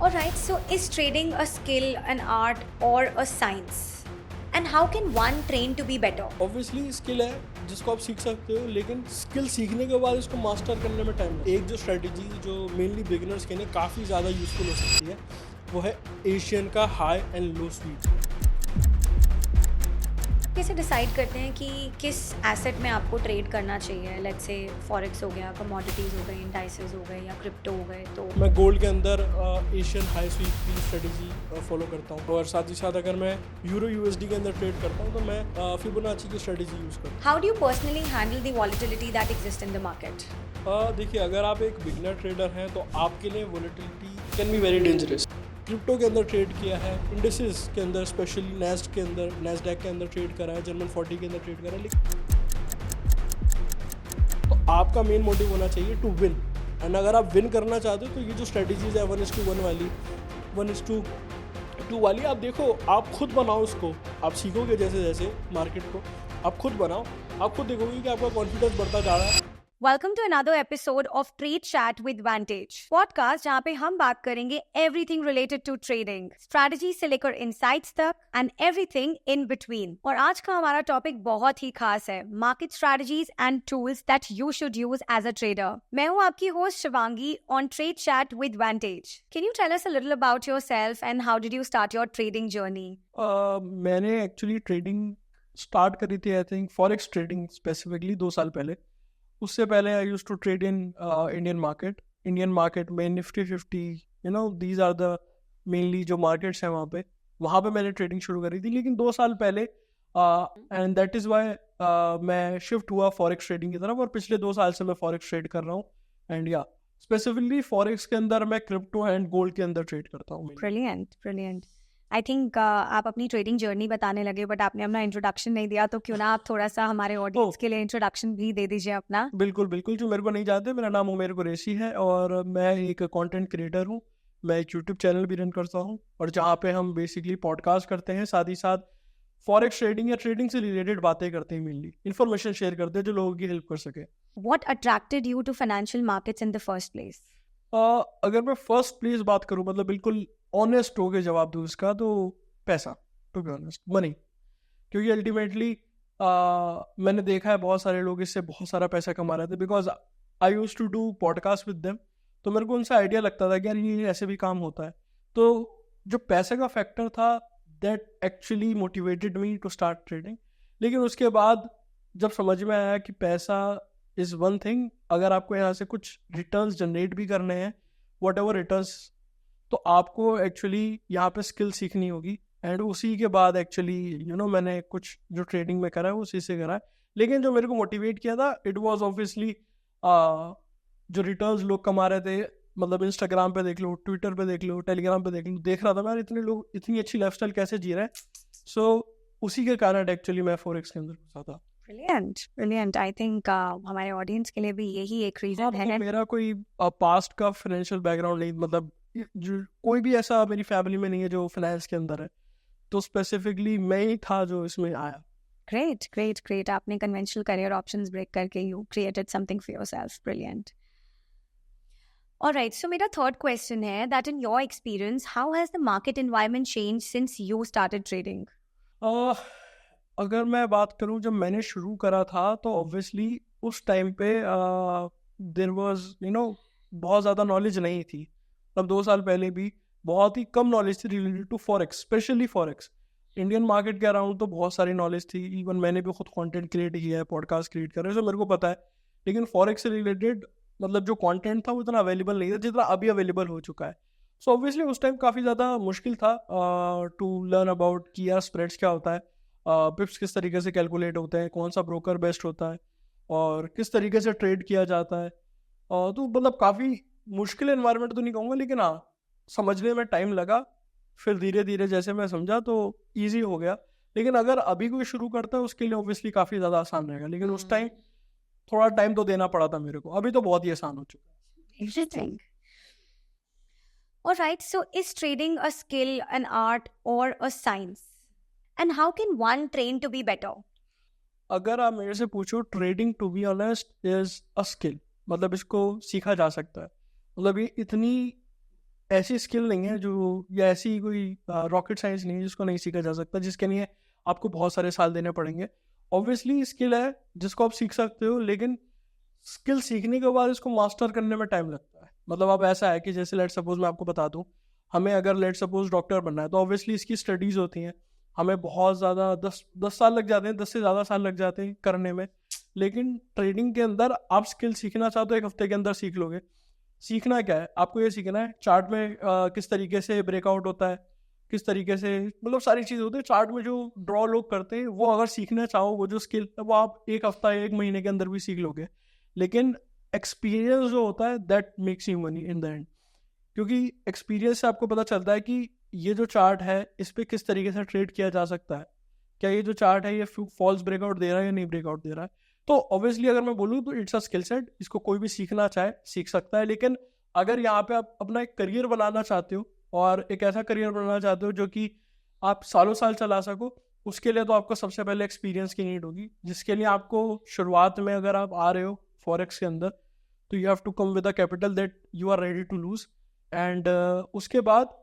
Alright, so is trading a skill, an art, or a science? And how can one train to be better? Obviously skill है जिसको आप सीख सकते हो, लेकिन स्किल सीखने के बाद इसको मास्टर करने में टाइम लगता है। एक जो स्ट्रेटजी जो मेनली बिगिनर्स के लिए काफ़ी ज़्यादा यूजफुल हो सकती है वो है एशियन का हाई एंड लो स्पीड। कैसे डिसाइड करते हैं कि किस एसेट में आपको ट्रेड करना चाहिए? लेट्स से फॉरेक्स हो गया, कमोडिटीज हो गई, इंडाइसेस हो गए या क्रिप्टो हो गए, तो मैं गोल्ड के अंदर एशियन हाई स्वीप की स्ट्रेटजी फॉलो करता हूँ, और साथ ही साथ अगर मैं यूरो यूएसडी के अंदर ट्रेड करता हूँ तो मैं फिबोनाची की स्ट्रेटजी यूज़ करता हूँ। How do you personally handle the volatility that exist in the market? देखिए, अगर आप एक बिगनर ट्रेडर हैं तो आपके लिए volatility can be very dangerous. Crypto के अंदर ट्रेड किया है, इंडिसेस के अंदर, स्पेशली नैस्डैक के अंदर ट्रेड करा है, जर्मन 40 के अंदर ट्रेड करा है, लेकिन तो आपका मेन मोटिव होना चाहिए टू विन। एंड अगर आप विन करना चाहते हो तो ये जो स्ट्रेटजीज है 1:1 वाली, 1:2 वाली, आप देखो, आप खुद बनाओ उसको। आप सीखोगे जैसे जैसे मार्केट को, आप खुद बनाओ, आप खुद देखोगे कि आपका कॉन्फिडेंस बढ़ता जा रहा है। Welcome to another episode of trade chat with Vantage podcast, जहाँ पे हम बात करेंगे everything related to trading, strategy से लेकर इनसाइट्स तक एंड एवरीथिंग इन बिटवीन। और आज का हमारा टॉपिक बहुत ही खास है, market strategies and tools that you should use as a trader. मैं हूँ आपकी host Shivangi on trade chat with Vantage. Can you tell us a little about yourself and how did you start your trading journey? मैंने actually trading start करी थी, I think forex trading specifically 2 साल पहले। उससे पहले I use to trade in Indian market में Nifty 50, these are the mainly जो markets हैं वहाँ पे मैंने ट्रेडिंग शुरू करी थी। लेकिन 2 साल पहले एंड दैट इज़ वाई मैं शिफ्ट हुआ फॉरेक्स ट्रेडिंग की तरफ, और पिछले 2 साल से मैं फॉरेक्स ट्रेड कर रहा हूँ। एंड या स्पेसिफिकली फॉरेक्स के अंदर मैं क्रिप्टो एंड गोल्ड के अंदर ट्रेड करता हूँ। ब्रिलियंट। आई थिंक आप अपनी ट्रेडिंग जर्नी बताने लगे, बट आपने अपना इंट्रोडक्शन नहीं दिया, तो क्यों ना आप थोड़ा सा हमारे ऑडियंस के लिए इंट्रोडक्शन भी दे दीजिए अपना। बिल्कुल, जो मेरे को नहीं जानते, मेरा नाम उमेर कुरैशी है और मैं एक कंटेंट क्रिएटर हूँ। मैं एक यूट्यूब चैनल भी रन करता हूँ, और जहाँ पे हम बेसिकली पॉडकास्ट करते हैं, साथ ही साथ फॉरेक्स ट्रेडिंग या ट्रेडिंग से रिलेटेड बातें करते हैं, मेनली इन्फॉर्मेशन शेयर करते हैं जो लोगों की हेल्प कर सके। What attracted you to financial markets in the first place? अगर मैं फर्स्ट प्लेस बात करूँ, मतलब बिल्कुल ऑनेस्ट होकर जवाब दूँ इसका, तो पैसा, टू बी ऑनेस्ट, मनी। क्योंकि अल्टीमेटली मैंने देखा है बहुत सारे लोग इससे बहुत सारा पैसा कमा रहे थे, because I use to do podcast with them. तो मेरे को उनसे आइडिया लगता था कि यार ये ऐसे भी काम होता है। तो जो पैसे का फैक्टर था, that actually motivated me to start trading. लेकिन उसके बाद जब समझ में आया कि पैसा इज़ वन थिंग, अगर आपको यहाँ से कुछ रिटर्न्स जनरेट भी करने हैं, वट एवर रिटर्न्स, तो आपको एक्चुअली यहाँ पे स्किल सीखनी होगी। एंड उसी के बाद एक्चुअली मैंने कुछ जो ट्रेडिंग में करा है उसी से करा है। लेकिन जो मेरे को मोटिवेट किया था, इट वाज ऑब्वियसली जो रिटर्न्स लोग कमा रहे थे, मतलब इंस्टाग्राम पे देख लो, ट्विटर पे देख लो, टेलीग्राम पे देख लो, देख रहा था मैं, इतने लोग इतनी अच्छी लाइफस्टाइल कैसे जी रहे हैं। सो उसी के कारण एक्चुअली मैं फॉरेक्स के अंदर घुसा था। ब्रिलियंट। आई थिंक हमारे ऑडियंस के लिए भी यही एक रीजन है। मेरा कोई पास्ट का फाइनेंशियल बैकग्राउंड नहीं, मतलब जो कोई भी ऐसा मेरी फैमिली में नहीं है जो फाइनेंस के अंदर है, तो स्पेसिफिकली मैं ही था जो इसमें आया। ग्रेट। आपने कन्वेंशनल करियर ऑप्शंस ब्रेक करके you created something for yourself. Brilliant. Alright, so मेरा थर्ड क्वेश्चन है that in your experience how has the market environment change since you started trading? अगर मैं बात करूं, जब मैंने शुरू करा था तो ऑब्वियसली उस टाइम पे देयर वाज बहुत ज़्यादा नॉलेज नहीं थी। तब 2 साल पहले भी बहुत ही कम नॉलेज थी related to forex, specially forex. Indian market के अराउंड तो बहुत सारी नॉलेज थी, इवन मैंने भी खुद कंटेंट क्रिएट किया है, पॉडकास्ट क्रिएट कर रहे हैं, तो मेरे को पता है। लेकिन फॉरेक्स से रिलेटेड मतलब जो कंटेंट था वो इतना अवेलेबल नहीं था जितना अभी अवेलेबल हो चुका है। सो ऑब्वियसली उस टाइम काफ़ी ज़्यादा मुश्किल था टू लर्न अबाउट कि यार स्प्रेड्स क्या होता है, पिप्स किस तरीके से कैलकुलेट होते हैं, कौन सा ब्रोकर बेस्ट होता है, और किस तरीके से ट्रेड किया जाता है। तो मतलब काफ़ी मुश्किल एनवायरनमेंट तो नहीं कहूँगा, लेकिन हाँ, समझने में टाइम लगा। फिर धीरे धीरे जैसे मैं समझा तो ईजी हो गया। लेकिन अगर अभी कोई शुरू करता है उसके लिए ऑब्वियसली काफ़ी ज़्यादा आसान रहेगा, लेकिन उस टाइम थोड़ा टाइम तो देना पड़ा था मेरे को। अभी तो बहुत ही आसान हो चुका है। Interesting. Alright, so is trading a skill, an art, or a science? And how can one train to be better? अगर आप मेरे से पूछो, trading to be honest is a skill, मतलब इसको सीखा जा सकता है। मतलब ये इतनी ऐसी स्किल नहीं है जो, या ऐसी कोई रॉकेट साइंस नहीं है जिसको नहीं सीखा जा सकता, जिसके लिए आपको बहुत सारे साल देने पड़ेंगे। ऑब्वियसली स्किल है जिसको आप सीख सकते हो, लेकिन स्किल सीखने के बाद इसको मास्टर करने में टाइम लगता है। मतलब अब ऐसा है कि जैसे लेट सपोज मैं आपको बता दूं, हमें अगर लेट सपोज डॉक्टर बनना है तो ऑब्वियसली इसकी स्टडीज़ होती हैं, हमें बहुत ज़्यादा 10 साल लग जाते हैं, 10 से ज़्यादा साल लग जाते हैं करने में। लेकिन ट्रेडिंग के अंदर आप स्किल सीखना चाहो तो 1 हफ्ते के अंदर सीख लोगे। सीखना क्या है, आपको ये सीखना है चार्ट में किस तरीके से ब्रेकआउट होता है, किस तरीके से, मतलब सारी चीज़ होती है चार्ट में जो ड्रॉ लोग करते हैं, वो अगर सीखना चाहो वो जो स्किल है वो आप 1 हफ्ता 1 महीने के अंदर भी सीख लोगे। लेकिन एक्सपीरियंस जो होता है that makes you money in the end, क्योंकि एक्सपीरियंस से आपको पता चलता है कि ये जो चार्ट है इस पर किस तरीके से ट्रेड किया जा सकता है, क्या ये जो चार्ट है ये फॉल्स ब्रेकआउट दे रहा है या नहीं ब्रेकआउट दे रहा है। तो ऑब्वियसली अगर मैं बोलूँ तो इट्स अ स्किल सेट, इसको कोई भी सीखना चाहे सीख सकता है। लेकिन अगर यहाँ पे आप अपना एक करियर बनाना चाहते हो और एक ऐसा करियर बनाना चाहते हो जो कि आप सालों साल चला सको, उसके लिए तो आपको सबसे पहले एक्सपीरियंस की नीड होगी, जिसके लिए आपको शुरुआत में अगर आप आ रहे हो फॉरेक्स के अंदर तो you have to come with a capital that you are ready to lose. And उसके बाद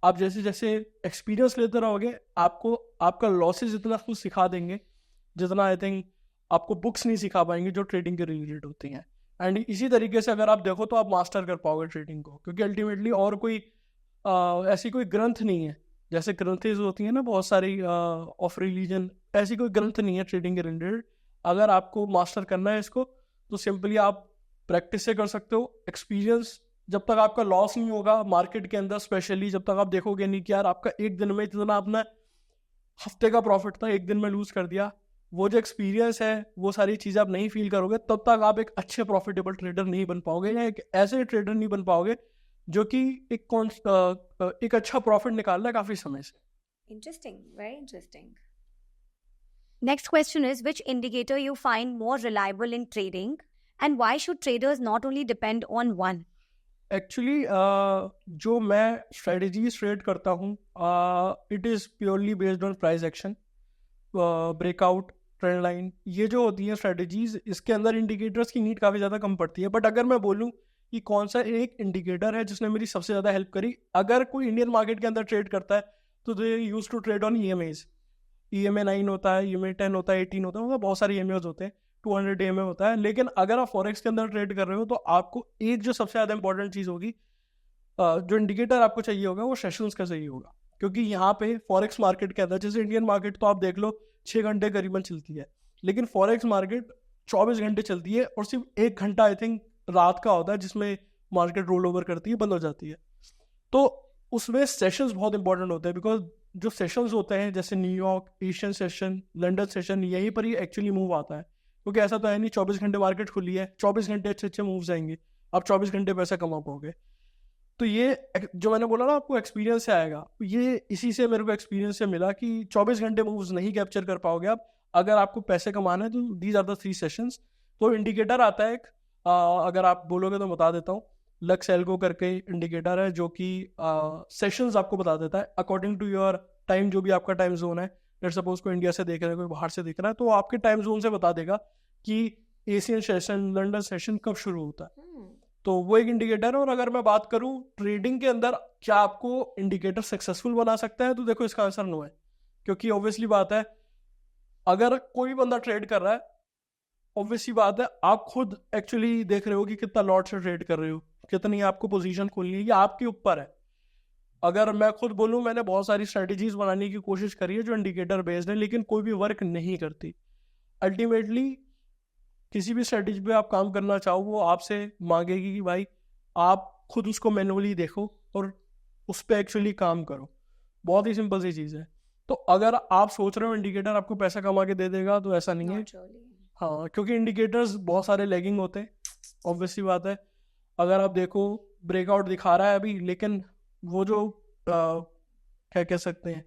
आप जैसे जैसे एक्सपीरियंस लेते रहोगे, आपको आपका लॉसेज इतना कुछ सिखा देंगे जितना आई थिंक आपको बुक्स नहीं सिखा पाएंगे जो ट्रेडिंग के रिलेटेड होती हैं। एंड इसी तरीके से अगर आप देखो तो आप मास्टर कर पाओगे ट्रेडिंग को, क्योंकि अल्टीमेटली और कोई ऐसी कोई ग्रंथ नहीं है, जैसे ग्रंथेज होती हैं ना बहुत सारी ऑफ रिलीजन, ऐसी कोई ग्रंथ नहीं है ट्रेडिंग के रिलेटेड। अगर आपको मास्टर करना है इसको तो सिंपली आप प्रैक्टिस से कर सकते हो। एक्सपीरियंस जब तक आपका लॉस नहीं होगा मार्केट के अंदर, स्पेशली जब तक आप देखोगे नहीं कि यार आपका एक दिन में जितना आपने हफ्ते का प्रॉफिट था एक दिन में लूज कर दिया, वो जो एक्सपीरियंस है वो सारी चीज़ें आप नहीं फील करोगे, तब तक आप एक अच्छे प्रॉफिटेबल ट्रेडर नहीं बन पाओगे, या एक ऐसे ट्रेडर नहीं बन पाओगे जो कि एक अच्छा प्रॉफिट निकाल रहा है काफ़ी समय से। Interesting, very interesting. Next question is, which indicator you find more reliable in trading, and why should traders not only depend on one? Actually जो मैं स्ट्रेटजीज ट्रेड करता हूँ it is purely based on price action, breakout, trend line, ये जो होती हैं strategies, इसके अंदर इंडिकेटर्स की नीड काफ़ी ज़्यादा कम पड़ती है। बट अगर मैं बोलूँ कि कौन सा एक इंडिकेटर है जिसने मेरी सबसे ज़्यादा हेल्प करी, अगर कोई इंडियन मार्केट के अंदर ट्रेड करता है तो they use to trade on EMAs। EMA 9 होता है, EMA 10 होता है, 18 होता है, मतलब बहुत सारे EMAs होते हैं, 200 EMA होता है। लेकिन अगर आप फॉरेक्स के अंदर ट्रेड कर रहे हो तो आपको एक जो सबसे ज़्यादा इंपॉर्टेंट चीज़ होगी, जो इंडिकेटर आपको चाहिए होगा वो सेशंस का चाहिए होगा। क्योंकि यहाँ पे फॉरेक्स मार्केट के अंदर, जैसे इंडियन मार्केट तो आप देख लो 6 घंटे करीबन चलती है, लेकिन फॉरेक्स मार्केट 24 घंटे चलती है और सिर्फ 1 घंटा आई थिंक रात का होता है जिसमें मार्केट रोल ओवर करती है, बंद हो जाती है। तो उसमें सेशंस बहुत इंपॉर्टेंट होते हैं, बिकॉज जो सेशंस होते हैं जैसे New York, Asian session, London session, यहीं पर ही एक्चुअली मूव आता है। क्योंकि ऐसा तो है नहीं 24 घंटे मार्केट खुली है 24 घंटे अच्छे अच्छे मूव्स आएंगे, आप 24 घंटे पैसा कमा पाओगे। तो ये जो मैंने बोला ना आपको एक्सपीरियंस से आएगा, ये इसी से मेरे को एक्सपीरियंस से मिला कि 24 घंटे मूव्स नहीं कैप्चर कर पाओगे आप। अगर आपको पैसे कमाना है तो दीज आर द 3 सेशंस। तो इंडिकेटर आता है एक, अगर आप बोलोगे तो बता देता हूँ, लक्स एल्गो करके इंडिकेटर है जो कि सेशंस आपको बता देता है अकॉर्डिंग टू योर टाइम, जो भी आपका टाइम जोन है। लेट्स सपोज कोई इंडिया से देख रहा है, कोई बाहर से देख रहा है, तो आपके टाइम जोन से बता देगा कि एशियन सेशन, लंदन सेशन कब शुरू होता है। तो वो एक इंडिकेटर है। और अगर मैं बात करूं ट्रेडिंग के अंदर क्या आपको इंडिकेटर सक्सेसफुल बना सकता है, तो देखो इसका आंसर नो है। क्योंकि ऑब्वियसली बात है, अगर कोई बंदा ट्रेड कर रहा है, ऑब्वियसली बात है आप खुद एक्चुअली देख रहे हो कि कितना लॉट से ट्रेड कर रहे हो, कितनी आपको पोजीशन खोलनी है, ये आपके ऊपर है। अगर मैं खुद बोलूं, मैंने बहुत सारी स्ट्रेटजीज बनाने की कोशिश करी है जो इंडिकेटर बेस्ड है, लेकिन कोई भी वर्क नहीं करती। अल्टीमेटली किसी भी स्ट्रेटजी पे आप काम करना चाहो वो आपसे मांगेगी कि भाई आप खुद उसको मैनुअली देखो और उस पर एक्चुअली काम करो। बहुत ही सिंपल सी चीज़ है। तो अगर आप सोच रहे हो इंडिकेटर आपको पैसा कमा के दे देगा, तो ऐसा नहीं है। हाँ, क्योंकि इंडिकेटर्स बहुत सारे लैगिंग होते हैं, ऑब्वियसली बात है। अगर आप देखो ब्रेकआउट दिखा रहा है अभी, लेकिन वो जो क्या कह सकते हैं,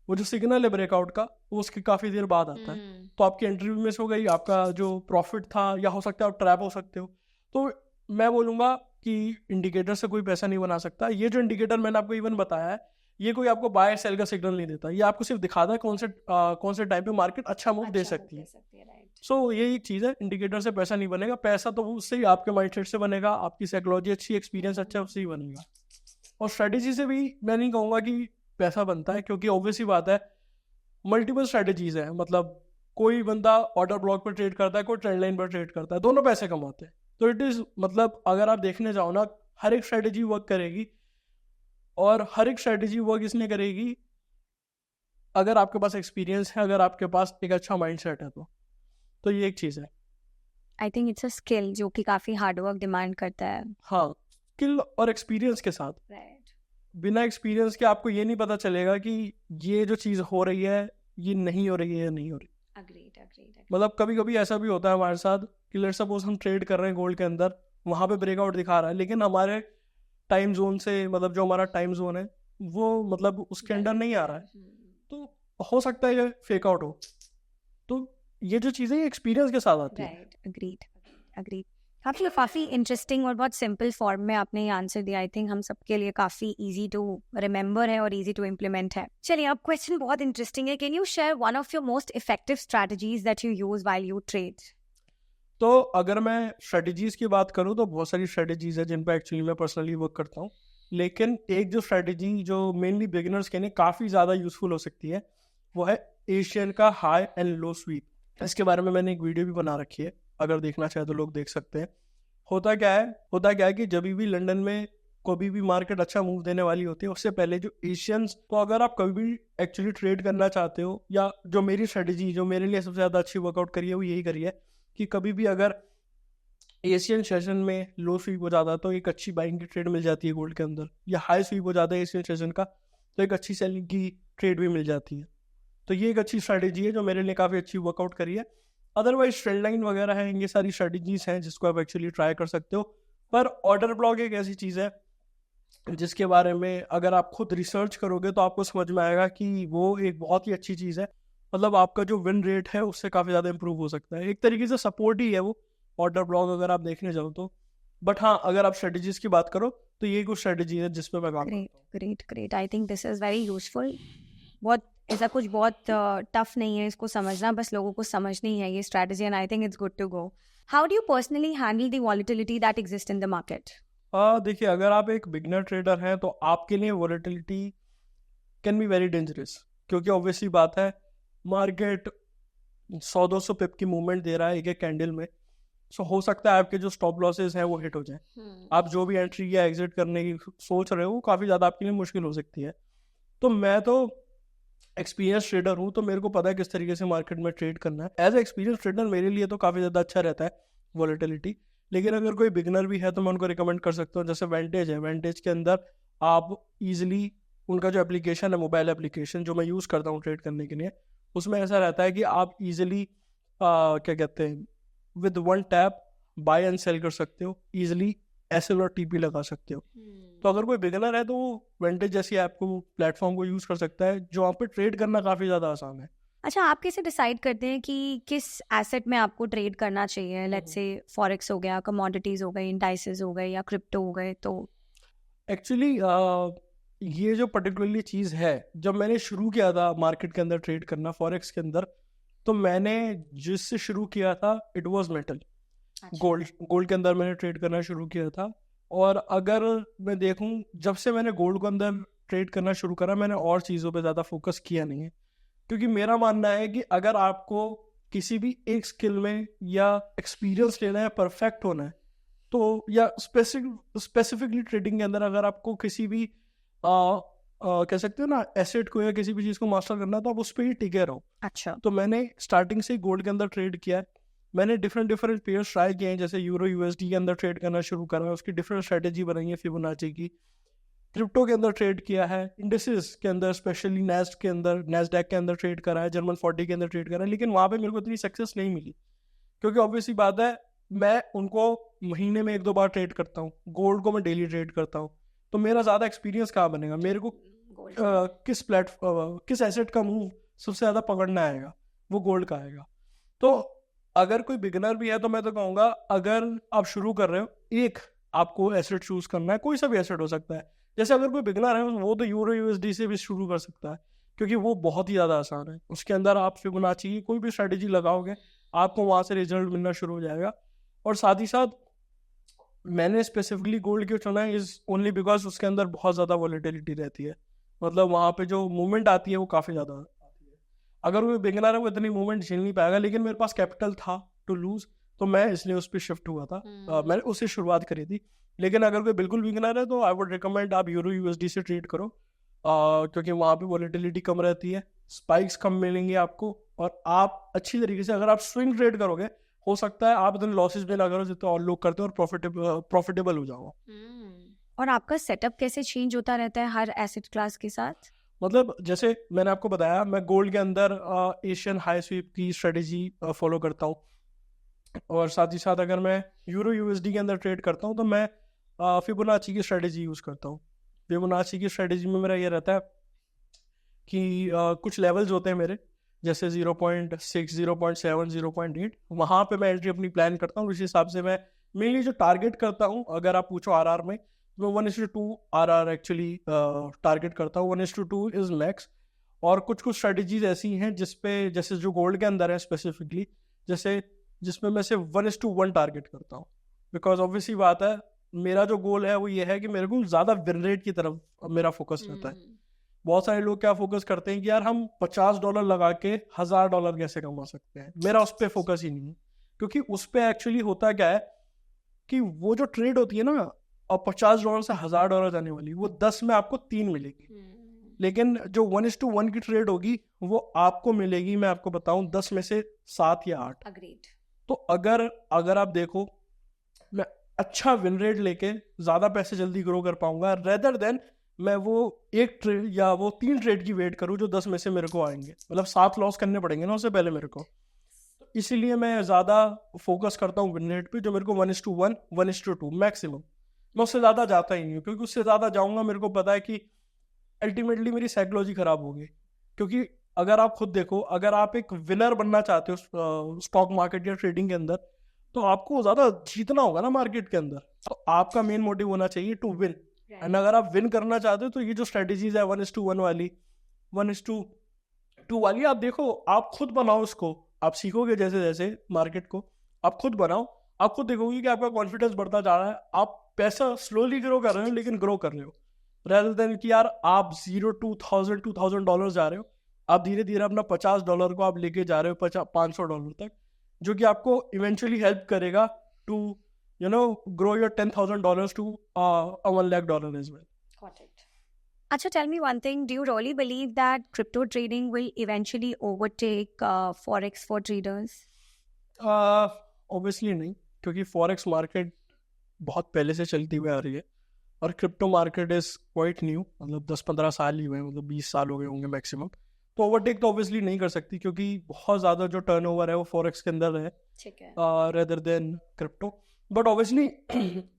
वो जो सिग्नल है ब्रेकआउट का, वो उसके काफ़ी देर बाद आता है, तो आपकी एंट्री भी मिस हो गई, आपका जो प्रॉफिट था, या हो सकता है आप ट्रैप हो सकते हो। तो मैं बोलूँगा कि इंडिकेटर से कोई पैसा नहीं बना सकता। ये जो इंडिकेटर मैंने आपको इवन बताया है, ये कोई आपको बाय सेल का सिग्नल नहीं देता, ये आपको सिर्फ दिखाता है कौन से टाइम पे मार्केट अच्छा मूव दे सकती है। सो ये एक चीज़ है, इंडिकेटर से पैसा नहीं बनेगा। पैसा तो उससे ही, आपके माइंडसेट से बनेगा, आपकी साइकोलॉजी अच्छी, एक्सपीरियंस अच्छा, उससे ही बनेगा। और स्ट्रेटेजी से भी मैं नहीं कहूँगा कि पैसा बनता है, क्योंकि ऑब्वियस ही बात है मल्टीपल स्ट्रेटेजीज है। मतलब कोई बंदा ऑर्डर ब्लॉक पर ट्रेड करता है, कोई ट्रेंड लाइन पर ट्रेड करता है, दोनों पैसे कमाते हैं। तो इट इज़ मतलब अगर आप देखने जाओ ना, हर एक स्ट्रेटेजी वर्क करेगी, और हर एक स्ट्रेटेजी वर्क इसलिए करेगी अगर आपके पास एक्सपीरियंस है, अगर आपके पास एक अच्छा माइंड सेट है तो ये एक चीज़ है। आई थिंक इट्स अ स्किल जो कि काफी हार्ड वर्क डिमांड करता है। हाँ, स्किल और एक्सपीरियंस के साथ। राइट। बिना एक्सपीरियंस के आपको ये नहीं पता चलेगा कि ये जो चीज़ हो रही है ये नहीं हो रही है या नहीं हो रही। अग्रीड। मतलब कभी कभी ऐसा भी होता है हमारे साथ कि लेट्स सपोज हम ट्रेड कर रहे हैं गोल्ड के अंदर, वहाँ पे ब्रेकआउट दिखा रहा है, लेकिन हमारे टाइम जोन से, मतलब जो हमारा टाइम जोन है वो मतलब उसके अंडर नहीं आ रहा है, तो हो सकता है ये फेक आउट हो। तो ये जो चीज़ें एक्सपीरियंस के साथ आती है। Right, agreed. काफी इंटरेस्टिंग और बहुत सिंपल फॉर्म में आपने ये आंसर दिया। आई थिंक हम सबके लिए काफी इजी टू रिमेम्बर है और इजी टू इम्प्लीमेंट है। चलिए, अब क्वेश्चन बहुत इंटरेस्टिंग है। Can you share one of your most effective strategies that you use while you trade? तो अगर मैं स्ट्रेटजीज की बात करूँ तो बहुत सारी स्ट्रेटजीज है जिन पर एक्चुअली मैं पर्सनली वर्क करता हूँ, लेकिन एक जो स्ट्रेटजी जो मेनली बिगिनर्स के लिए काफ़ी ज़्यादा यूजफुल हो सकती है वो है एशियन का हाई एंड लो स्वीप। इसके बारे में मैंने एक वीडियो भी बना रखी है, अगर देखना चाहे तो लोग देख सकते हैं। होता क्या है कि जब भी लंदन में कभी भी मार्केट अच्छा मूव देने वाली होती है, उससे पहले जो एशियंस, तो अगर आप कभी भी एक्चुअली ट्रेड करना चाहते हो, या जो मेरी स्ट्रेटजी जो मेरे लिए सबसे ज़्यादा अच्छी वर्कआउट करी है वो यही करी है कि कभी भी अगर एशियन सेशन में लो स्वीप हो जाता है तो एक अच्छी बाइंग की ट्रेड मिल जाती है गोल्ड के अंदर, या हाई स्वीप हो जाता है एशियन सेशन का तो एक अच्छी सेलिंग की ट्रेड भी मिल जाती है। तो ये एक अच्छी स्ट्रेटेजी है जो मेरे लिए काफ़ी अच्छी वर्कआउट करी है। अदरवाइज ट्रेंड लाइन वगैरह है, ये सारी स्ट्रेटेजीज हैं जिसको आप एक्चुअली ट्राई कर सकते हो। पर ऑर्डर ब्लॉक एक ऐसी चीज़ है जिसके बारे में अगर आप खुद रिसर्च करोगे तो आपको समझ में आएगा कि वो एक बहुत ही अच्छी चीज़ है। मतलब आपका जो विन रेट है उससे काफ़ी ज़्यादा इंप्रूव हो सकता है। एक तरीके से सपोर्ट ही है वो ऑर्डर ब्लॉक अगर आप देखने जाओ तो। बट हाँ, अगर आप स्ट्रेटेजीज की बात करो तो ये कुछ स्ट्रेटेजी है जिसपे मैं काम करता हूँ। Great. I think this is very useful. बहुत ऐसा कुछ बहुत टफ नहीं है इसको समझना, बस लोगों को समझनी है ये strategy, and I think it's good to go. How do you personally handle the volatility that exist in the market? देखिए, अगर आप एक बिगनर ट्रेडर हैं तो आपके लिए volatility can be very dangerous, क्योंकि ऑब्वियसली बात है मार्केट 100-200 पिप की मूवमेंट दे रहा है एक एक कैंडल में। सो हो सकता है आपके जो स्टॉप लॉसेस हैं वो हिट हो जाए। आप जो भी एंट्री या एग्जिट करने की सोच रहे हो वो काफ़ी ज़्यादा आपके लिए मुश्किल हो सकती है। तो मैं तो एक्सपीरियंस ट्रेडर हूँ, तो मेरे को पता है किस तरीके से मार्केट में ट्रेड करना है। एज ए एक्सपीरियंस ट्रेडर मेरे लिए तो काफ़ी ज़्यादा अच्छा रहता है वॉलेटिलिटी। लेकिन अगर कोई बिगनर भी है तो मैं उनको रिकमेंड कर सकता हूँ, जैसे वेंटेज है, वेंटेज के अंदर आप ईजिली उनका जो एप्लीकेशन है, मोबाइल एप्लीकेशन जो मैं यूज़ करता हूँ ट्रेड करने के लिए, उसमें ऐसा रहता है कि आप ईजिली क्या कहते हैं with one tap buy and sell कर सकते हो, ईजिली एसएल और टीपी लगा सकते हो। तो अगर कोई बिगिनर है तो वेंटेज जैसी ऐप को, प्लेटफॉर्म को यूज़ कर सकता है, जो आप पे ट्रेड करना काफ़ी ज़्यादा आसान है। अच्छा, आप कैसे डिसाइड करते हैं कि किस एसेट में आपको ट्रेड करना चाहिए? लेट्स से फॉरेक्स हो गया, कमोडिटीज हो गई, इंडाइसेस हो गए या क्रिप्टो हो गए। तो एक्चुअली ये जो पर्टिकुलरली चीज़ है, जब मैंने शुरू किया था मार्केट के अंदर ट्रेड करना फॉरेक्स के अंदर, तो मैंने जिससे शुरू किया था इट वाज मेटल। गोल्ड के अंदर मैंने ट्रेड करना शुरू किया था। और अगर मैं देखूं, जब से मैंने गोल्ड के अंदर ट्रेड करना शुरू करा, मैंने और चीज़ों पे ज़्यादा फोकस किया नहीं है, क्योंकि मेरा मानना है कि अगर आपको किसी भी एक स्किल में या एक्सपीरियंस लेना है, परफेक्ट होना है, तो या स्पेसिफिकली ट्रेडिंग के अंदर अगर आपको किसी भी कह सकते हो ना एसेट को या किसी भी चीज़ को मास्टर करना है, तो आप उस पर ही टिके रहो। अच्छा, तो मैंने स्टार्टिंग से गोल्ड के अंदर ट्रेड किया है। मैंने डिफरेंट पेयर्स ट्राई किए हैं, जैसे यूरो यूएसडी के अंदर ट्रेड करना शुरू करा है, उसकी डिफरेंट स्ट्रेटेजी बनाई है फिबोनाची की। क्रिप्टो के अंदर ट्रेड किया है, इंडिसेस के अंदर, स्पेशली नैस्डैक के अंदर ट्रेड करा है, जर्मन 40 के अंदर ट्रेड करा है, लेकिन वहाँ पे मेरे को इतनी सक्सेस नहीं मिली, क्योंकि ऑब्वियसली बात है मैं उनको महीने में 1-2 बार ट्रेड करता हूँ, गोल्ड को मैं डेली ट्रेड करता हूँ। तो मेरा ज़्यादा एक्सपीरियंस कहाँ बनेगा? मेरे को किस एसेट का मूव सबसे ज़्यादा पकड़ना आएगा, वो गोल्ड का आएगा। तो अगर कोई बिगिनर भी है तो मैं तो कहूँगा, अगर आप शुरू कर रहे हो, एक आपको एसेट चूज करना है, कोई सा भी एसेट हो सकता है। जैसे अगर कोई बिगिनर है वो तो यूरो यूएसडी से भी शुरू कर सकता है, क्योंकि वो बहुत ही ज़्यादा आसान है। उसके अंदर आप फिबोनाची की कोई भी स्ट्रेटेजी लगाओगे, आपको वहाँ से रिजल्ट मिलना शुरू हो जाएगा। और साथ ही साथ मैंने स्पेसिफिकली गोल्ड क्यों चुना है इज ओनली बिकॉज उसके अंदर बहुत ज़्यादा वॉलेटिलिटी रहती है, मतलब वहाँ पे जो मूवमेंट आती है वो काफ़ी ज़्यादा आती है। अगर वो बिगिनर है वो इतनी मूवमेंट झेल नहीं पाएगा, लेकिन मेरे पास कैपिटल था टू लूज, तो मैं इसलिए उस पर शिफ्ट हुआ था। मैंने उससे शुरुआत करी थी। लेकिन अगर कोई बिल्कुल बिगिनर है तो आई वुड रिकमेंड आप यूरो यूएसडी से ट्रेड करो, क्योंकि वहाँ पे वॉलेटिलिटी कम रहती है, स्पाइक्स कम मिलेंगे आपको, और आप अच्छी तरीके से अगर आप स्विंग ट्रेड करोगे हो सकता है आप इतने लॉसेस भी ना करो जितने और लोग करते हो, और प्रॉफिटेबल हो जाओ। और आपका सेटअप कैसे चेंज होता रहता है हर एसेट क्लास के साथ? मतलब जैसे मैंने आपको बताया, मैं गोल्ड के अंदर एशियन हाई स्वीप की स्ट्रेटेजी फॉलो करता हूँ, और साथ ही साथ अगर मैं यूरो यूएसडी के अंदर ट्रेड करता हूँ तो मैं फिबोनाची की स्ट्रेटेजी यूज़ करता हूँ। फिबोनाची की स्ट्रेटेजी में मेरा ये रहता है कि कुछ लेवल्स होते हैं मेरे, जैसे 0.6, 0.7, 0.8, वहाँ पे मैं एंट्री अपनी प्लान करता हूँ। उस हिसाब से मैं मेनली जो टारगेट करता हूँ, अगर आप पूछो आरआर में, मैं 1:2 आरआर एक्चुअली टारगेट करता हूँ। 1:2 इज मैक्स। और कुछ कुछ स्ट्रेटजीज ऐसी हैं जिसपे, जैसे जो गोल्ड के अंदर है स्पेसिफिकली, जैसे जिसमें मैं सिर्फ 1:1 टारगेट करता हूँ, बिकॉज ऑब्वियसली बात है, मेरा जो गोल है वो ये है कि मेरे को ज़्यादा विन रेट की तरफ मेरा फोकस रहता है। बहुत सारे लोग क्या फोकस करते हैं कि यार हम $50 लगा के $1000 कैसे कमा सकते हैं, मेरा उस पर फोकस ही नहीं है। क्योंकि उस पर एक्चुअली होता क्या है कि वो जो ट्रेड होती है ना, और $50 से $1000 जाने वाली, वो 10 में आपको 3 मिलेगी। लेकिन जो 1:1 की ट्रेड होगी वो आपको मिलेगी, मैं आपको बताऊं, 10 में से 7 या 8। अग्रीड। तो अगर आप देखो, मैं अच्छा विन रेट लेके ज़्यादा पैसे जल्दी ग्रो कर पाऊंगा, रेदर देन मैं वो एक ट्रेड या वो 3 ट्रेड की वेट करूँ जो 10 में से मेरे को आएंगे, मतलब 7 लॉस करने पड़ेंगे ना उससे पहले मेरे को। तो इसीलिए मैं ज़्यादा फोकस करता हूँ विन रेट पे, जो मेरे को 1:1, 1:2 मैक्सिमम। मैं उससे ज़्यादा जाता ही नहीं हूँ, क्योंकि उससे ज़्यादा जाऊँगा मेरे को पता है कि अल्टीमेटली मेरी साइकोलॉजी ख़राब होगी। क्योंकि अगर आप खुद देखो, अगर आप एक विनर बनना चाहते हो स्टॉक मार्केट या ट्रेडिंग के अंदर, तो आपको ज़्यादा जीतना होगा ना मार्केट के अंदर। तो आपका मेन मोटिव होना चाहिए टू विन। एंड अगर आप विन करना चाहते हो तो ये जो स्ट्रेटेजीज है 1:1 वाली, 1:2 वाली, आप देखो, आप खुद बनाओ उसको, आप सीखोगे जैसे जैसे मार्केट को, आप खुद बनाओ, आप खुद देखोगे कि आपका कॉन्फिडेंस बढ़ता जा रहा है, आप पैसा स्लोली ग्रो कर रहे हो लेकिन ग्रो कर रहे हो, रेदर देन कि यार आप $2,000 जा रहे हो, आप धीरे धीरे अपना $50 को आप लेके जा रहे हो $500 तक, जो कि आपको इवेंचुअली हेल्प करेगा to grow your $10,000 to $1 lakh as well. Got it. Acha, tell me one thing. Do you really believe that crypto trading will eventually overtake forex for traders? Obviously नहीं, क्योंकि forex market बहुत पहले से चलती हुई आ रही है, और crypto market is quite new, मतलब 10-15 साल ही हुए, मतलब 20 साल हो गए होंगे मैक्सिमम। तो ओवरटेक तो ऑब्वियसली नहीं कर सकती, क्योंकि बहुत ज़्यादा जो टर्नओवर है वो फॉरेक्स के अंदर है, rather than crypto. But obviously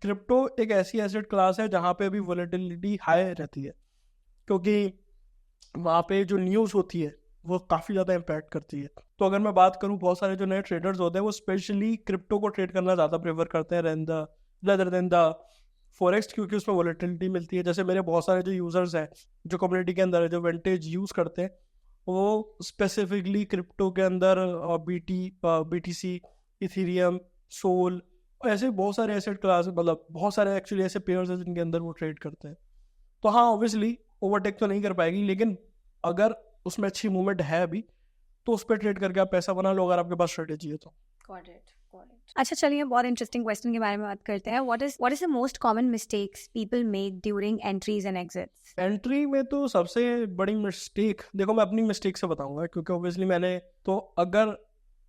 crypto एक ऐसी एसेट क्लास है जहाँ पे अभी वॉलेटिलिटी हाई रहती है, क्योंकि वहाँ पे जो न्यूज़ होती है वो काफ़ी ज़्यादा इम्पैक्ट करती है। तो अगर मैं बात करूँ, बहुत सारे जो नए ट्रेडर्स होते हैं वो स्पेशली क्रिप्टो को ट्रेड करना ज़्यादा प्रेफर करते हैं रेदर देन द फॉरेक्स, क्योंकि उसमें वॉलेटिलिटी मिलती है। जैसे मेरे बहुत सारे जो यूज़र्स हैं जो कम्युनिटी के अंदर है, जो विंटेज यूज़ करते हैं, वो स्पेसिफिकली क्रिप्टो के अंदर BTC, इथीरियम, सोल, ऐसे बहुत सारे एसेट क्लास, मतलब बहुत सारे एक्चुअली ऐसे पेयर्स हैं जिनके अंदर वो ट्रेड करते हैं। तो हाँ, ऑब्वियसली ओवरटेक तो नहीं कर पाएगी, लेकिन अगर उसमें अच्छी मूवमेंट है अभी तो उस पर ट्रेड करके आप पैसा बना लो, अगर आपके पास स्ट्रेटेजी है तो। Got it. अच्छा, चलिए बहुत इंटरेस्टिंग क्वेश्चन के बारे में बात करते हैं। What is the most common mistakes people make during entries and exits? Entry में तो सबसे बड़ी मिस्टेक, देखो मैं अपनी मिस्टेक से बताऊंगा, क्योंकि ऑब्वियसली मैंने तो, अगर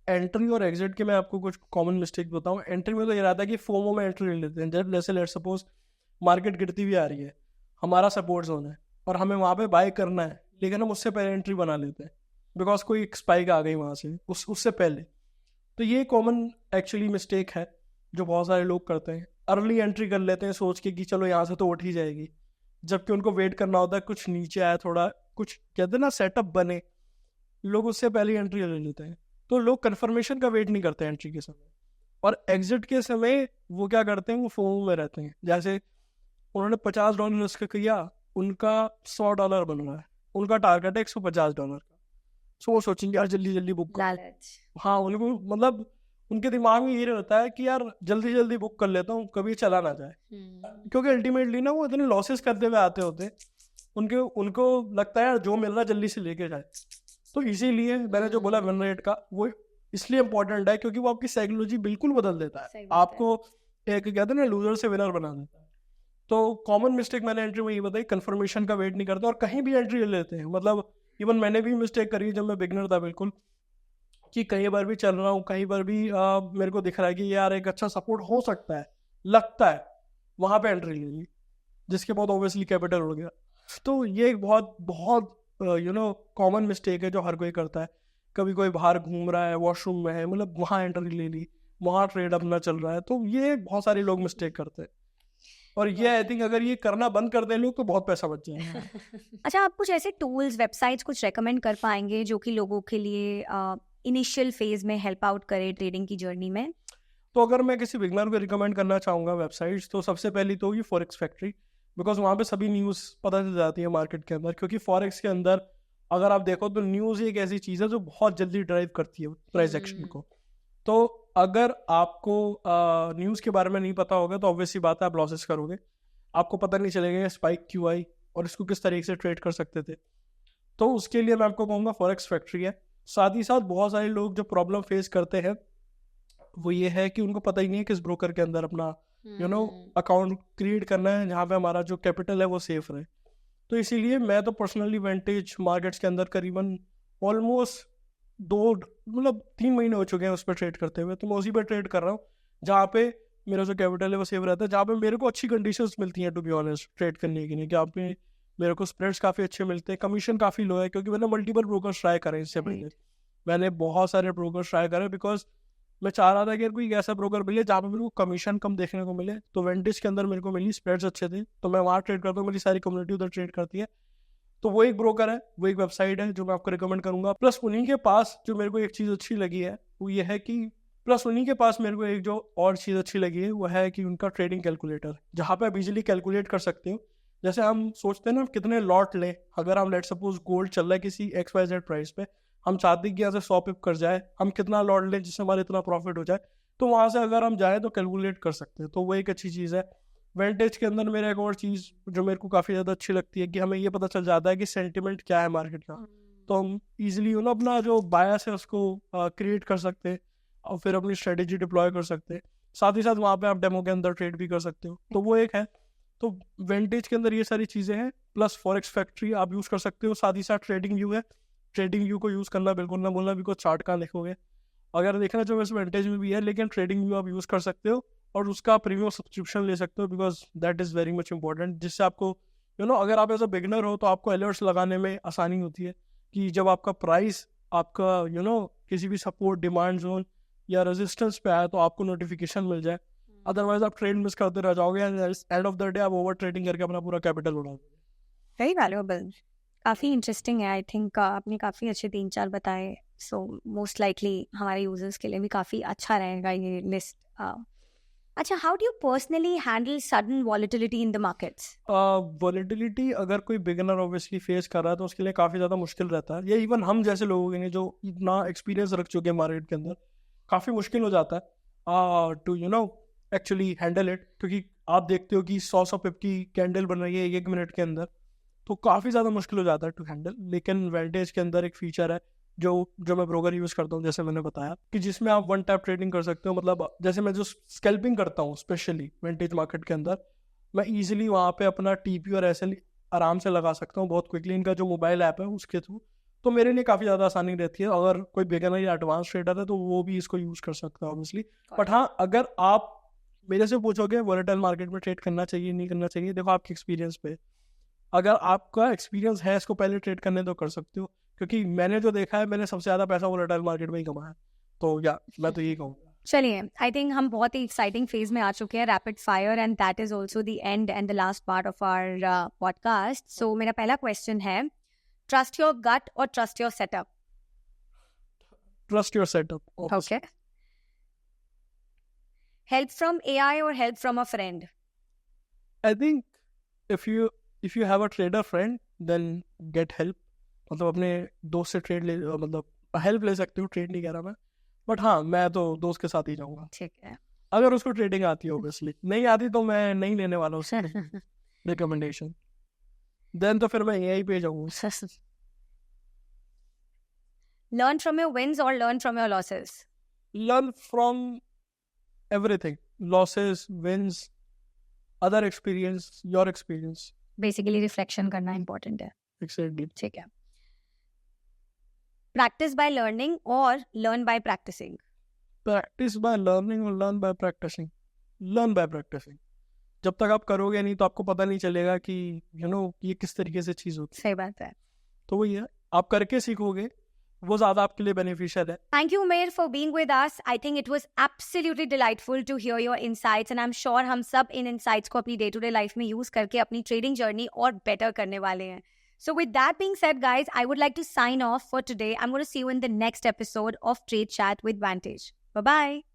एंट्री और एग्जिट के मैं आपको कुछ कॉमन मिस्टेक बताऊं, एंट्री में तो ये रहता है कि फोमो में एंट्री ले लेते हैं। जब जैसे लेट्स सपोज मार्केट गिरती हुई आ रही है, हमारा सपोर्ट जोन है और हमें वहाँ पे बाय करना है, लेकिन हम उससे पहले एंट्री बना लेते हैं बिकॉज कोई स्पाइक आ गई वहाँ से उससे पहले। तो ये कॉमन एक्चुअली मिस्टेक है जो बहुत सारे लोग करते हैं। अर्ली एंट्री कर लेते हैं सोच के कि चलो यहाँ से तो उठ ही जाएगी, जबकि उनको वेट करना होता है कुछ नीचे आया, थोड़ा कुछ कहते हैं ना सेटअप बने, लोग उससे पहले एंट्री ले लेते हैं। तो लोग कंफर्मेशन का वेट नहीं करते एंट्री के समय, और एग्जिट के समय वो क्या करते हैं, वो फोमो में रहते हैं। जैसे उन्होंने $50 रिस्क किया, उनका $100 बन रहा है, उनका टारगेट है $150 का, सो वो सोचेंगे यार जल्दी जल्दी बुक। लालच। हाँ, उनको मतलब उनके दिमाग में ये रहता है कि यार जल्दी जल्दी बुक कर लेता हूँ, कभी चला ना जाए, क्योंकि अल्टीमेटली ना वो इतने लॉसेस करते हुए आते होते, उनको लगता है यार जो मिल रहा है जल्दी से लेके जाए। तो इसीलिए मैंने जो बोला विन रेट का, वो इसलिए इम्पोर्टेंट है क्योंकि वो आपकी साइकोलॉजी बिल्कुल बदल देता है, आपको एक कहते हैं ना लूजर से विनर बना देता है। तो कॉमन मिस्टेक मैंने एंट्री में ये बताई, कंफर्मेशन का वेट नहीं करते और कहीं भी एंट्री ले लेते हैं। मतलब इवन मैंने भी मिस्टेक करी जब मैं बिगनर था बिल्कुल, कि कई बार भी चल रहा हूँ, कहीं बार भी मेरे को दिख रहा है कि यार एक अच्छा सपोर्ट हो सकता है, लगता है, वहाँ पे एंट्री ले ली, जिसके बाद ऑब्वियसली कैपिटल उड़ गया। तो ये एक बहुत बहुत कॉमन मिस्टेक है जो हर कोई करता है। कभी कोई बाहर घूम रहा है, वॉशरूम में है, मतलब वहाँ एंट्री ले ली, वहाँ ट्रेड अपना चल रहा है। तो ये बहुत सारे लोग मिस्टेक करते हैं, और ये आई थिंक अगर ये करना बंद कर दें लोग तो बहुत पैसा बच जाएगा। अच्छा, आप कुछ ऐसे टूल्स, वेबसाइट्स कुछ रेकमेंड कर पाएंगे जो कि लोगों के लिए इनिशियल फेज में हेल्प आउट करे ट्रेडिंग की जर्नी में? तो अगर मैं किसी बिगनर को रिकमेंड करना चाहूँगा वेबसाइट्स, तो सबसे पहली तो ये फॉरेक्स फैक्ट्री, बिकॉज वहाँ पे सभी न्यूज़ पता चल जाती है मार्केट के अंदर। क्योंकि फॉरेक्स के अंदर अगर आप देखो तो न्यूज़ एक ऐसी चीज़ है जो बहुत जल्दी ड्राइव करती है प्राइस एक्शन को। तो अगर आपको न्यूज़ के बारे में नहीं पता होगा तो ऑब्वियस सी बात है आप लॉसेस करोगे, आपको पता नहीं चलेगा स्पाइक क्यों आई और इसको किस तरीके से ट्रेड कर सकते थे। तो उसके लिए मैं आपको कहूँगा फॉरेक्स फैक्ट्री है। साथ ही साथ बहुत सारे लोग जो प्रॉब्लम फेस करते हैं वो ये है कि उनको पता ही नहीं है किस ब्रोकर के अंदर अपना अकाउंट क्रिएट करना है जहाँ पे हमारा जो कैपिटल है वो सेफ रहे। तो इसीलिए मैं तो पर्सनली वेंटेज मार्केट्स के अंदर करीबन ऑलमोस्ट 3 महीने हो चुके हैं उस पर ट्रेड करते हुए। तो मैं उसी पर ट्रेड कर रहा हूँ जहाँ पे मेरा जो कैपिटल है वो सेव रहता है, जहाँ पे मेरे को अच्छी कंडीशंस मिलती हैं टू बी ऑनेस्ट ट्रेड करने के लिए। कि आप में मेरे को स्प्रेड्स काफ़ी अच्छे मिलते हैं, कमीशन काफ़ी लो है, क्योंकि मैंने मल्टीपल ब्रोकर्स ट्राई करे इससे पहले। मैंने बहुत सारे ब्रोकर्स ट्राई करे बिकॉज मैं चाह रहा था कि कोई ऐसा ब्रोकर मिले जहाँ पे मेरे को कमीशन कम देखने को मिले। तो वेंटेज के अंदर मेरे को मिली, स्प्रेड्स अच्छे थे, तो मैं वहाँ ट्रेड करता हूँ, मेरी सारी कम्युनिटी उधर ट्रेड करती है। तो वो एक ब्रोकर है, वो एक वेबसाइट है जो मैं आपको रिकमेंड करूंगा। प्लस उन्हीं के पास जो मेरे को एक चीज़ अच्छी लगी है वो ये है कि मेरे को एक जो और चीज़ अच्छी लगी है वो है कि उनका ट्रेडिंग कैलकुलेटर, जहाँ पे आप इजीली कैलकुलेट कर सकते हो। जैसे हम सोचते हैं ना कितने लॉट लें, अगर हम लेट सपोज गोल्ड चल रहा है किसी XYZ प्राइस पे, हम चाहते हैं कि यहाँ से 100 पिप कर जाए, हम कितना लॉट लें जिससे हमारा इतना प्रॉफिट हो जाए, तो वहाँ से अगर हम जाए तो कैलकुलेट कर सकते हैं। तो वो एक अच्छी चीज़ है। वेंटेज के अंदर मेरा एक और चीज़ जो मेरे को काफ़ी ज़्यादा अच्छी लगती है कि हमें ये पता चल जाता है कि सेंटिमेंट क्या है मार्केट का। तो हम ईजिली अपना जो बायस है उसको क्रिएट कर सकते हैं और फिर अपनी स्ट्रेटेजी डिप्लॉय कर सकते हैं। साथ ही साथ वहाँ पे आप डेमो के अंदर ट्रेड भी कर सकते हो, तो वो एक है। तो वेंटेज के अंदर ये सारी चीज़ें हैं, प्लस फॉरेक्स फैक्ट्री आप यूज़ कर सकते हो। साथ ही साथ ट्रेडिंग व्यू है, ट्रेडिंग व्यू को यूज़ करना बिल्कुल ना भूलना, बिकॉज चार्ट कहाँ देखोगे, अगर देखना जो वैसे वेंटेज में भी है, लेकिन ट्रेडिंग व्यू आप यूज़ कर सकते हो और उसका प्रीमियम सब्सक्रिप्शन ले सकते हो, because that is very much important. जिससे आपको अगर आप एज अ बिगनर हो तो आपको अलर्ट्स लगाने में आसानी होती है कि जब आपका प्राइस आपका किसी भी सपोर्ट, डिमांड जोन या रेजिस्टेंस पे आया तो आपको नोटिफिकेशन मिल जाए। अदरवाइज आप ट्रेड मिस करते रह जाओगे and end of the day आप ओवर ट्रेडिंग करके अपना पूरा कैपिटल उड़ा दोगे। वेरी वैल्यूएबल, काफ़ी इंटरेस्टिंग है। आई थिंक आपने काफ़ी अच्छे 3-4 बताए, सो मोस्ट लाइकली हमारे यूजर्स के लिए भी काफ़ी अच्छा रहेगा ये लिस्ट। अच्छा, how do you personally handle sudden volatility in the markets? Volatility अगर कोई बिगिनर ऑब्वियसली फेस कर रहा है तो उसके लिए काफ़ी ज़्यादा मुश्किल रहता है। ये इवन हम जैसे लोगों के लिए जो इतना एक्सपीरियंस रख चुके हैं मार्केट के अंदर, काफ़ी मुश्किल हो जाता है टू एक्चुअली हैंडल इट। क्योंकि आप देखते हो कि 100 पिप की कैंडल बन रही है 1 मिनट के अंदर, तो काफ़ी ज़्यादा मुश्किल हो जाता है टू हैंडल। लेकिन वेंटेज के अंदर एक फीचर है जो मैं ब्रोकर यूज़ करता हूँ, जैसे मैंने बताया, कि जिसमें आप वन टैप ट्रेडिंग कर सकते हो। मतलब जैसे मैं जो स्कैल्पिंग करता हूँ स्पेशली वेंटेज मार्केट के अंदर, मैं ईजिली वहाँ पे अपना TP और SL आराम से लगा सकता हूँ बहुत क्विकली, इनका जो मोबाइल ऐप है उसके थ्रू। तो मेरे लिए काफ़ी ज़्यादा आसानी रहती है। अगर कोई बिगिनर या एडवांस ट्रेडर है तो वो भी इसको यूज़ कर सकता है ऑब्वियसली। बट हाँ, अगर आप मेरे से पूछोगे वोलेटाइल मार्केट में ट्रेड करना चाहिए नहीं करना चाहिए, देखो आपके एक्सपीरियंस पे, अगर आपका एक्सपीरियंस है इसको पहले ट्रेड करने तो कर सकते हो। क्योंकि मैंने जो देखा है, मैंने सबसे ज़्यादा पैसा वोलेटाइल मार्केट में ही कमाया। तो मैं तो यही कहूँगा। चलिए, आई थिंक हम बहुत ही एक्साइटिंग फेज में आ चुके हैं, rapid fire, and that is also the end and the last part of our podcast. So मेरा पहला क्वेश्चन है, ट्रस्ट योर गट और trust your setup? Trust your setup. Okay. Help from AI और help from a friend? I think if you have a trader friend then get help. मतलब अपने दोस्त से trade ले, मतलब हेल्प ले सकते हो, ट्रेड नहीं कह रहा मैं, बट हाँ, मैं तो दोस्त के साथ ही जाऊंगा, ठीक है। अगर उसको ट्रेडिंग आती है। ऑब्वियसली नहीं आती तो मैं नहीं लेने वाला उससे रिकमेंडेशन, देन तो फिर मैं यही पे जाऊंगा। Learn from your wins or learn from your losses? Learn from everything, losses, wins, other experience, your experience. Basically reflection करना important है। Exactly. ठीक है। Practice by learning or learn by practicing? Practice by learning or learn by practicing? Learn by practicing. जब तक आप करोगे नहीं तो आपको पता नहीं चलेगा कि ये किस तरीके से चीज होती है। सही बात है। तो वही है, आप करके सीखोगे, वो ज्यादा आपके लिए बेनिफिशियल है। Thank you, Umair, for being with us. I think it was absolutely delightful to hear your insights, and I'm sure हम सब इन insights को अपनी day-to-day life में use करके अपनी trading journey और better करने वाले हैं. So with that being said, guys, I would like to sign off for today. I'm going to see you in the next episode of Trade Chat with Vantage. Bye-bye.